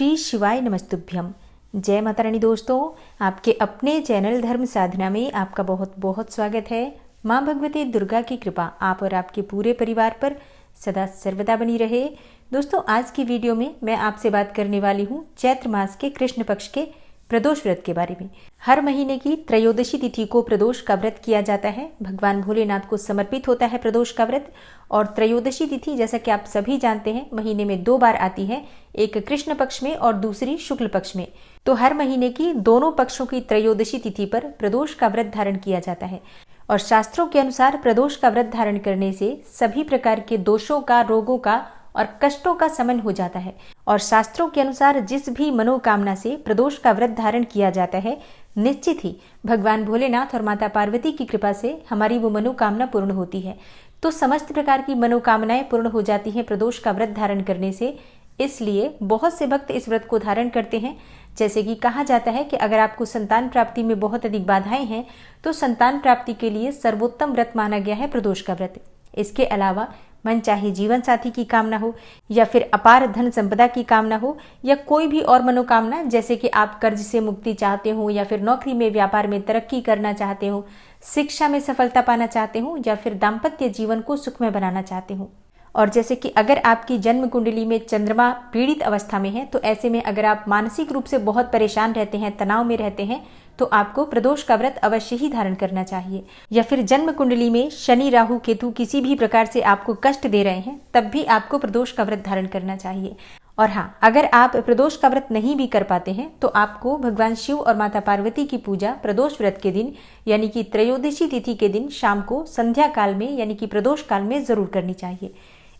श्री शिवाय नमस्तुभ्यम। जय माता रानी। दोस्तों, आपके अपने चैनल धर्म साधना में आपका बहुत बहुत स्वागत है। माँ भगवती दुर्गा की कृपा आप और आपके पूरे परिवार पर सदा सर्वदा बनी रहे। दोस्तों, आज की वीडियो में मैं आपसे बात करने वाली हूँ चैत्र मास के कृष्ण पक्ष के प्रदोष व्रत के बारे में। हर महीने की त्रयोदशी तिथि को प्रदोष का व्रत किया जाता है। भगवान भोलेनाथ को समर्पित होता है प्रदोष का व्रत। और त्रयोदशी तिथि, जैसा कि आप सभी जानते हैं, महीने में 2 बार आती है, एक कृष्ण पक्ष में और दूसरी शुक्ल पक्ष में। तो हर महीने की दोनों पक्षों की त्रयोदशी तिथि पर प्रदोष का व्रत धारण किया जाता है। और शास्त्रों के अनुसार प्रदोष का व्रत धारण करने से सभी प्रकार के दोषों का, रोगों का और कष्टों का शमन हो जाता है। और शास्त्रों के अनुसार जिस भी मनोकामना से प्रदोष का व्रत धारण किया जाता है, निश्चित ही भगवान भोलेनाथ और माता पार्वती की कृपा से हमारी वो मनोकामना पूर्ण होती है। तो समस्त प्रकार की मनोकामनाएं पूर्ण हो जाती हैं प्रदोष का व्रत धारण करने से। इसलिए बहुत से भक्त इस व्रत को धारण करते हैं। जैसे कि कहा जाता है कि अगर आपको संतान प्राप्ति में बहुत अधिक बाधाएं हैं तो संतान प्राप्ति के लिए सर्वोत्तम व्रत माना गया है प्रदोष का व्रत। इसके अलावा मन चाहे जीवन साथी की कामना हो या फिर अपार धन संपदा की कामना हो या कोई भी और मनोकामना, जैसे कि आप कर्ज से मुक्ति चाहते हो या फिर नौकरी में, व्यापार में तरक्की करना चाहते हो, शिक्षा में सफलता पाना चाहते हो या फिर दाम्पत्य जीवन को सुखमय बनाना चाहते हो। और जैसे कि अगर आपकी जन्म कुंडली में चंद्रमा पीड़ित अवस्था में है, तो ऐसे में अगर आप मानसिक रूप से बहुत परेशान रहते हैं, तनाव में रहते हैं, तो आपको प्रदोष का व्रत अवश्य ही धारण करना चाहिए। या फिर जन्म कुंडली में शनि, राहु, केतु किसी भी प्रकार से आपको कष्ट दे रहे हैं, तब भी आपको प्रदोष का व्रत धारण करना चाहिए। और हाँ, अगर आप प्रदोष का व्रत नहीं भी कर पाते हैं तो आपको भगवान शिव और माता पार्वती की पूजा प्रदोष व्रत के दिन यानी कि त्रयोदशी तिथि के दिन शाम को संध्या काल में यानी कि प्रदोष काल में जरूर करनी चाहिए।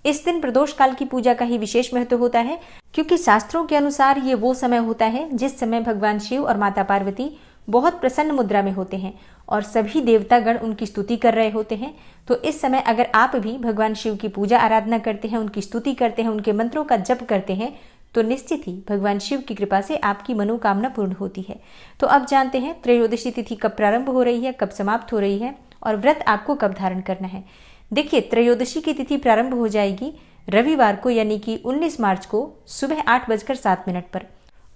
इस दिन प्रदोष काल की पूजा का ही विशेष महत्व होता है, क्योंकि शास्त्रों के अनुसार ये वो समय होता है जिस समय भगवान शिव और माता पार्वती बहुत प्रसन्न मुद्रा में होते हैं और सभी देवतागण उनकी स्तुति कर रहे होते हैं। तो इस समय अगर आप भी भगवान शिव की पूजा आराधना करते हैं, उनकी स्तुति करते हैं, उनके मंत्रों का जप करते हैं, तो निश्चित ही भगवान शिव की कृपा से आपकी मनोकामना पूर्ण होती है। तो अब जानते हैं त्रयोदशी तिथि कब प्रारंभ हो रही है, कब समाप्त हो रही है और व्रत आपको कब धारण करना है। देखिए, त्रयोदशी की तिथि प्रारंभ हो जाएगी रविवार को यानी कि 19 मार्च को सुबह 8:07 पर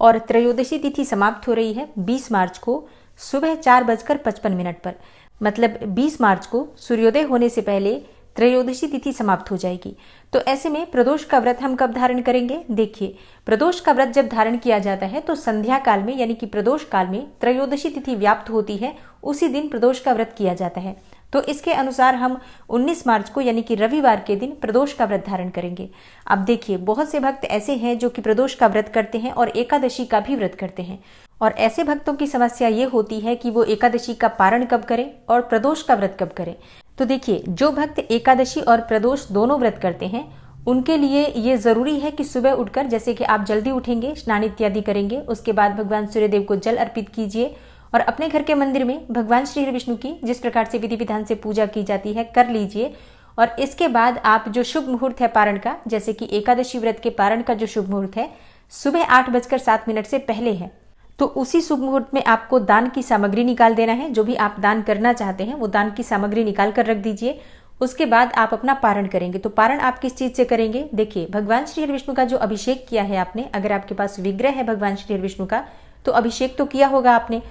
और त्रयोदशी तिथि समाप्त हो रही है 20 मार्च को सुबह 4:55 पर। मतलब 20 मार्च को सूर्योदय होने से पहले त्रयोदशी तिथि समाप्त हो जाएगी। तो ऐसे में प्रदोष का व्रत हम कब धारण करेंगे? देखिए, प्रदोष का व्रत जब धारण किया जाता है तो संध्या काल में यानी कि प्रदोष काल में त्रयोदशी तिथि व्याप्त होती है, उसी दिन प्रदोष का व्रत किया जाता है। तो इसके अनुसार हम 19 मार्च को यानी कि रविवार के दिन प्रदोष का व्रत धारण करेंगे। अब देखिए, बहुत से भक्त ऐसे हैं जो कि प्रदोष का व्रत करते हैं और एकादशी का भी व्रत करते हैं। और ऐसे भक्तों की समस्या ये होती है कि वो एकादशी का पारण कब करें और प्रदोष का व्रत कब करें। तो देखिए, जो भक्त एकादशी और प्रदोष दोनों व्रत करते हैं उनके लिए ये जरूरी है कि सुबह उठकर, जैसे कि आप जल्दी उठेंगे, स्नान इत्यादि करेंगे, उसके बाद भगवान सूर्यदेव को जल अर्पित कीजिए और अपने घर के मंदिर में भगवान श्री विष्णु की जिस प्रकार से विधि विधान से पूजा की जाती है कर लीजिए। और इसके बाद आप जो शुभ मुहूर्त है पारण का, जैसे कि एकादशी व्रत के पारण का जो शुभ मुहूर्त है सुबह 8:07 से पहले है, तो उसी शुभ मुहूर्त में आपको दान की सामग्री निकाल देना है। जो भी आप दान करना चाहते हैं वो दान की सामग्री निकाल कर रख दीजिए। उसके बाद आप अपना पारण करेंगे। तो पारण आप किस चीज से करेंगे? देखिए, भगवान श्री विष्णु का जो अभिषेक किया है आपने, अगर आपके पास विग्रह है भगवान श्री विष्णु का तो अभिषेक तो किया होगा आपने,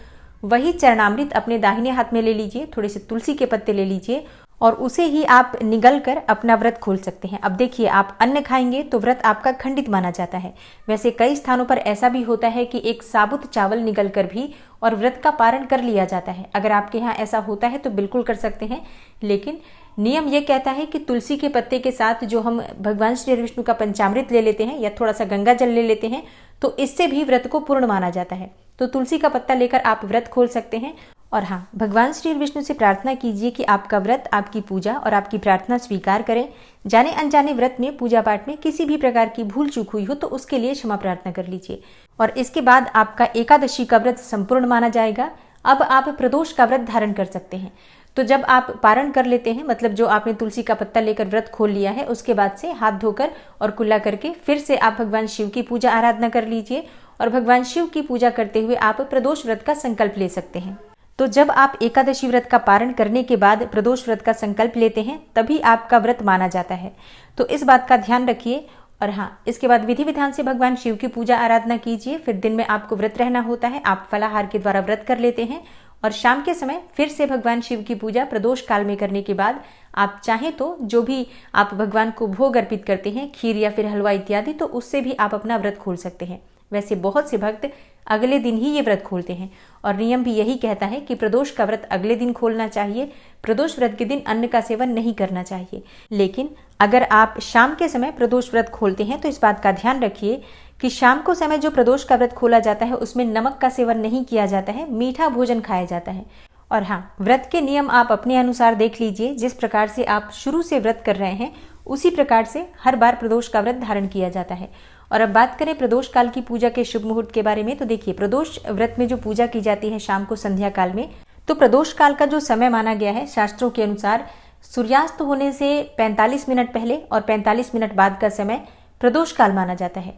वही चरणामृत अपने दाहिने हाथ में ले लीजिए, थोड़े से तुलसी के पत्ते ले लीजिए और उसे ही आप निगल कर अपना व्रत खोल सकते हैं। अब देखिए, आप अन्न खाएंगे तो व्रत आपका खंडित माना जाता है। वैसे कई स्थानों पर ऐसा भी होता है कि एक साबुत चावल निगल कर भी और व्रत का पारण कर लिया जाता है। अगर आपके यहाँ ऐसा होता है तो बिल्कुल कर सकते हैं, लेकिन नियम ये कहता है कि तुलसी के पत्ते के साथ जो हम भगवान श्री विष्णु का पंचामृत ले लेते हैं या थोड़ा सा गंगा जल ले लेते हैं, तो इससे भी व्रत को पूर्ण माना जाता है। तो तुलसी का पत्ता लेकर आप व्रत खोल सकते हैं। और हाँ, भगवान श्री विष्णु से प्रार्थना कीजिए कि आपका व्रत, आपकी पूजा और आपकी प्रार्थना स्वीकार करें। जाने अनजाने व्रत में, पूजा पाठ में किसी भी प्रकार की भूल चूक हुई हो तो उसके लिए क्षमा प्रार्थना कर लीजिए। और इसके बाद आपका एकादशी का व्रत संपूर्ण माना जाएगा। अब आप प्रदोष का व्रत धारण कर सकते हैं। तो जब आप पारण कर लेते हैं, मतलब जो आपने तुलसी का पत्ता लेकर व्रत खोल लिया है, उसके बाद से हाथ धोकर और कुल्ला करके फिर से आप भगवान शिव की पूजा आराधना कर लीजिए और भगवान शिव की पूजा करते हुए आप प्रदोष व्रत का संकल्प ले सकते हैं। तो जब आप एकादशी व्रत का पारण करने के बाद प्रदोष व्रत का संकल्प लेते हैं तभी आपका व्रत माना जाता है। तो इस बात का ध्यान रखिए। और हाँ, इसके बाद विधि विधान से भगवान शिव की पूजा आराधना कीजिए। फिर दिन में आपको व्रत रहना होता है, आप फलाहार के द्वारा व्रत कर लेते हैं और शाम के समय फिर से भगवान शिव की पूजा प्रदोष काल में करने के बाद आप चाहें तो जो भी आप भगवान को भोग अर्पित करते हैं, खीर या फिर हलवा इत्यादि, तो उससे भी आप अपना व्रत खोल सकते हैं। वैसे बहुत से भक्त अगले दिन ही ये व्रत खोलते हैं और नियम भी यही कहता है कि प्रदोष का व्रत अगले दिन खोलना चाहिए। प्रदोष व्रत के दिन अन्न का सेवन नहीं करना चाहिए। लेकिन अगर आप शाम के समय प्रदोष व्रत खोलते हैं तो इस बात का ध्यान रखिए कि शाम को समय जो प्रदोष का व्रत खोला जाता है उसमें नमक का सेवन नहीं किया जाता है, मीठा भोजन खाया जाता है। और हाँ, व्रत के नियम आप अपने अनुसार देख लीजिए। जिस प्रकार से आप शुरू से व्रत कर रहे हैं उसी प्रकार से हर बार प्रदोष का व्रत धारण किया जाता है। और अब बात करें प्रदोष काल की पूजा के शुभ मुहूर्त के बारे में, तो देखिए प्रदोष व्रत में जो पूजा की जाती है शाम को संध्या काल में, तो प्रदोष काल का जो समय माना गया है शास्त्रों के अनुसार सूर्यास्त होने से 45 मिनट पहले और 45 मिनट बाद का समय प्रदोष काल माना जाता है।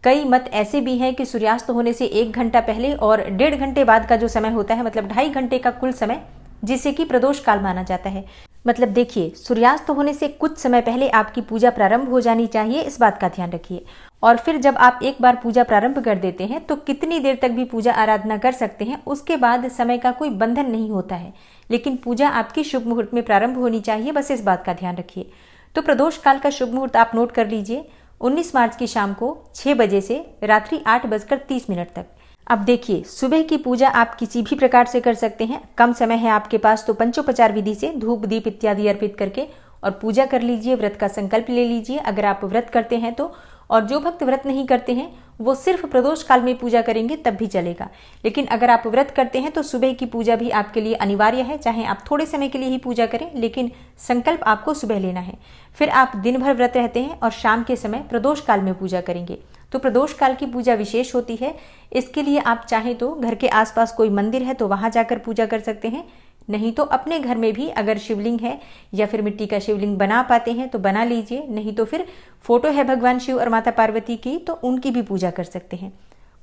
कई मत ऐसे भी हैं कि सूर्यास्त होने से 1 घंटा पहले और 1.5 घंटे बाद का जो समय होता है, मतलब 2.5 घंटे का कुल समय, जिसे कि प्रदोष काल माना जाता है। मतलब देखिए, सूर्यास्त होने से कुछ समय पहले आपकी पूजा प्रारंभ हो जानी चाहिए, इस बात का ध्यान रखिए। और फिर जब आप एक बार पूजा प्रारंभ कर देते हैं तो कितनी देर तक भी पूजा आराधना कर सकते हैं, उसके बाद समय का कोई बंधन नहीं होता है। लेकिन पूजा आपकी शुभ मुहूर्त में प्रारंभ होनी चाहिए, बस इस बात का ध्यान रखिए। तो प्रदोष काल का शुभ मुहूर्त आप नोट कर लीजिए, 19 मार्च की शाम को 6 बजे से रात्रि 8:30 तक। अब देखिए, सुबह की पूजा आप किसी भी प्रकार से कर सकते हैं। कम समय है आपके पास तो पंचोपचार विधि से धूप दीप इत्यादि अर्पित करके और पूजा कर लीजिए, व्रत का संकल्प ले लीजिए अगर आप व्रत करते हैं तो। और जो भक्त व्रत नहीं करते हैं वो सिर्फ प्रदोष काल में पूजा करेंगे तब भी चलेगा। लेकिन अगर आप व्रत करते हैं तो सुबह की पूजा भी आपके लिए अनिवार्य है, चाहे आप थोड़े समय के लिए ही पूजा करें, लेकिन संकल्प आपको सुबह लेना है। फिर आप दिन भर व्रत रहते हैं और शाम के समय प्रदोष काल में पूजा करेंगे। तो प्रदोष काल की पूजा विशेष होती है। इसके लिए आप चाहें तो घर के आसपास कोई मंदिर है तो वहां जाकर पूजा कर सकते हैं, नहीं तो अपने घर में भी अगर शिवलिंग है या फिर मिट्टी का शिवलिंग बना पाते हैं तो बना लीजिए, नहीं तो फिर फोटो है भगवान शिव और माता पार्वती की तो उनकी भी पूजा कर सकते हैं।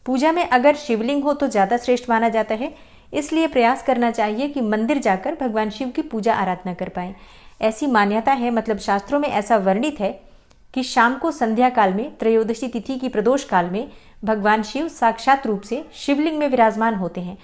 पूजा में अगर शिवलिंग हो तो ज़्यादा श्रेष्ठ माना जाता है, इसलिए प्रयास करना चाहिए कि मंदिर जाकर भगवान शिव की पूजा आराधना कर पाएं। ऐसी मान्यता है, मतलब शास्त्रों में ऐसा वर्णित है कि शाम को संध्या काल में त्रयोदशी तिथि की प्रदोष काल में भगवान शिव साक्षात रूप से शिवलिंग में विराजमान होते हैं।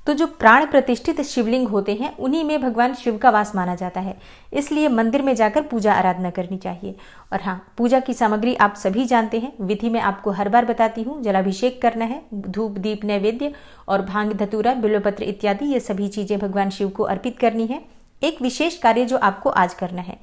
तो जो प्राण प्रतिष्ठित शिवलिंग होते हैं उन्हीं में भगवान शिव का वास माना जाता है, इसलिए मंदिर में जाकर पूजा आराधना करनी चाहिए। और हाँ, पूजा की सामग्री आप सभी जानते हैं, विधि में आपको हर बार बताती हूँ। जलाभिषेक करना है, धूप दीप नैवेद्य और भांग धतूरा बिल्वपत्र इत्यादि ये सभी चीजें भगवान शिव को अर्पित करनी है। एक विशेष कार्य जो आपको आज करना है,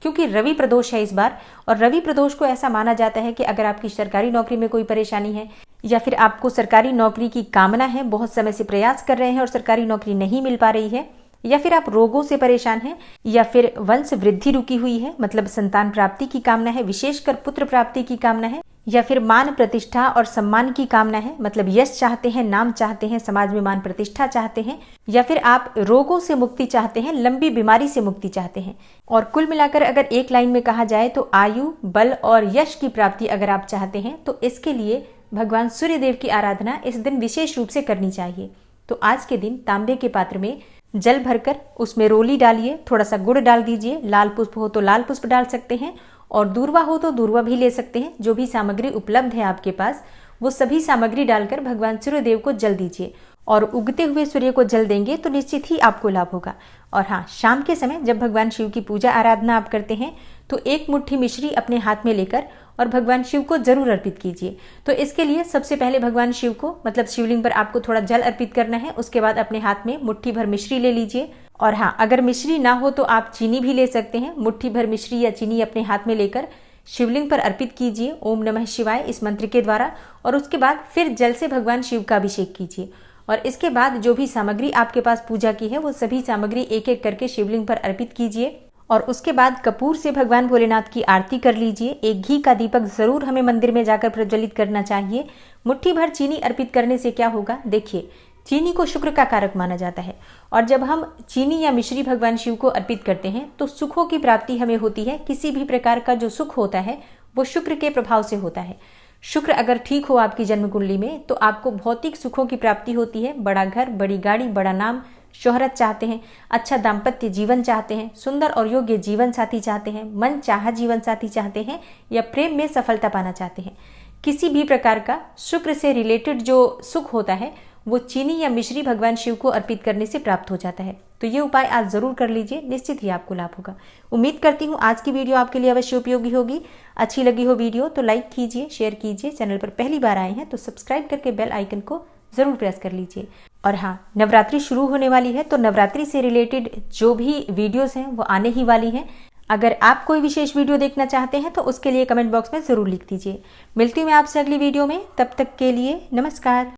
क्योंकि रवि प्रदोष है इस बार, और रवि प्रदोष को ऐसा माना जाता है कि अगर आपकी सरकारी नौकरी में कोई परेशानी है या फिर आपको सरकारी नौकरी की कामना है, बहुत समय से प्रयास कर रहे हैं और सरकारी नौकरी नहीं मिल पा रही है, या फिर आप रोगों से परेशान हैं, या फिर वंश वृद्धि रुकी हुई है, मतलब संतान प्राप्ति की कामना है, विशेषकर पुत्र प्राप्ति की कामना है, या फिर मान प्रतिष्ठा और सम्मान की कामना है, मतलब यश चाहते हैं, नाम चाहते हैं, समाज में मान प्रतिष्ठा चाहते हैं, या फिर आप रोगों से मुक्ति चाहते हैं, लंबी बीमारी से मुक्ति चाहते हैं। और कुल मिलाकर अगर एक लाइन में कहा जाए तो आयु, बल और यश की प्राप्ति अगर आप चाहते हैं तो इसके लिए भगवान सूर्य देव की आराधना इस दिन विशेष रूप से करनी चाहिए। तो आज के दिन तांबे के पात्र में जल भरकर उसमें रोली डालिए, थोड़ा सा गुड़ डाल दीजिए, लाल पुष्प हो तो लाल पुष्प डाल सकते हैं और दूर्वा हो तो दूर्वा भी ले सकते हैं। जो भी सामग्री उपलब्ध है आपके पास वो सभी सामग्री डालकर भगवान सूर्य देव को जल दीजिए, और उगते हुए सूर्य को जल देंगे तो निश्चित ही आपको लाभ होगा। और हाँ, शाम के समय जब भगवान शिव की पूजा आराधना आप करते हैं तो 1 मुट्ठी मिश्री अपने हाथ में लेकर और भगवान शिव को जरूर अर्पित कीजिए। तो इसके लिए सबसे पहले भगवान शिव को, मतलब शिवलिंग पर आपको थोड़ा जल अर्पित करना है, उसके बाद अपने हाथ में मुट्ठी भर मिश्री ले लीजिए। और हाँ, अगर मिश्री ना हो तो आप चीनी भी ले सकते हैं। मुट्ठी भर मिश्री या चीनी अपने हाथ में लेकर शिवलिंग पर अर्पित कीजिए ओम नमः शिवाय इस मंत्र के द्वारा, और उसके बाद फिर जल से भगवान शिव का अभिषेक कीजिए। और इसके बाद जो भी सामग्री आपके पास पूजा की है वो सभी सामग्री एक एक करके शिवलिंग पर अर्पित कीजिए, और उसके बाद कपूर से भगवान भोलेनाथ की आरती कर लीजिए। एक घी का दीपक जरूर हमें मंदिर में जाकर प्रज्वलित करना चाहिए। मुट्ठी भर चीनी अर्पित करने से क्या होगा, देखिए चीनी को शुक्र का कारक माना जाता है, और जब हम चीनी या मिश्री भगवान शिव को अर्पित करते हैं तो सुखों की प्राप्ति हमें होती है। किसी भी प्रकार का जो सुख होता है वो शुक्र के प्रभाव से होता है। शुक्र अगर ठीक हो आपकी जन्म कुंडली में तो आपको भौतिक सुखों की प्राप्ति होती है। बड़ा घर, बड़ी गाड़ी, बड़ा नाम, शोहरत चाहते हैं, अच्छा दाम्पत्य जीवन चाहते हैं, सुंदर और योग्य जीवन साथी चाहते हैं, मन चाहा जीवन साथी चाहते हैं या प्रेम में सफलता पाना चाहते हैं, किसी भी प्रकार का शुक्र से रिलेटेड जो सुख होता है वो चीनी या मिश्री भगवान शिव को अर्पित करने से प्राप्त हो जाता है। तो ये उपाय आज जरूर कर लीजिए, निश्चित ही आपको लाभ होगा। उम्मीद करती हूँ आज की वीडियो आपके लिए अवश्य उपयोगी होगी। अच्छी लगी हो वीडियो तो लाइक कीजिए, शेयर कीजिए। चैनल पर पहली बार आए हैं तो सब्सक्राइब करके बेल आइकन को जरूर प्रेस कर लीजिए। और हाँ, नवरात्रि शुरू होने वाली है तो नवरात्रि से रिलेटेड जो भी वीडियोस हैं वो आने ही वाली हैं। अगर आप कोई विशेष वीडियो देखना चाहते हैं तो उसके लिए कमेंट बॉक्स में जरूर लिख दीजिए। मिलती हूँ मैं आपसे अगली वीडियो में, तब तक के लिए नमस्कार।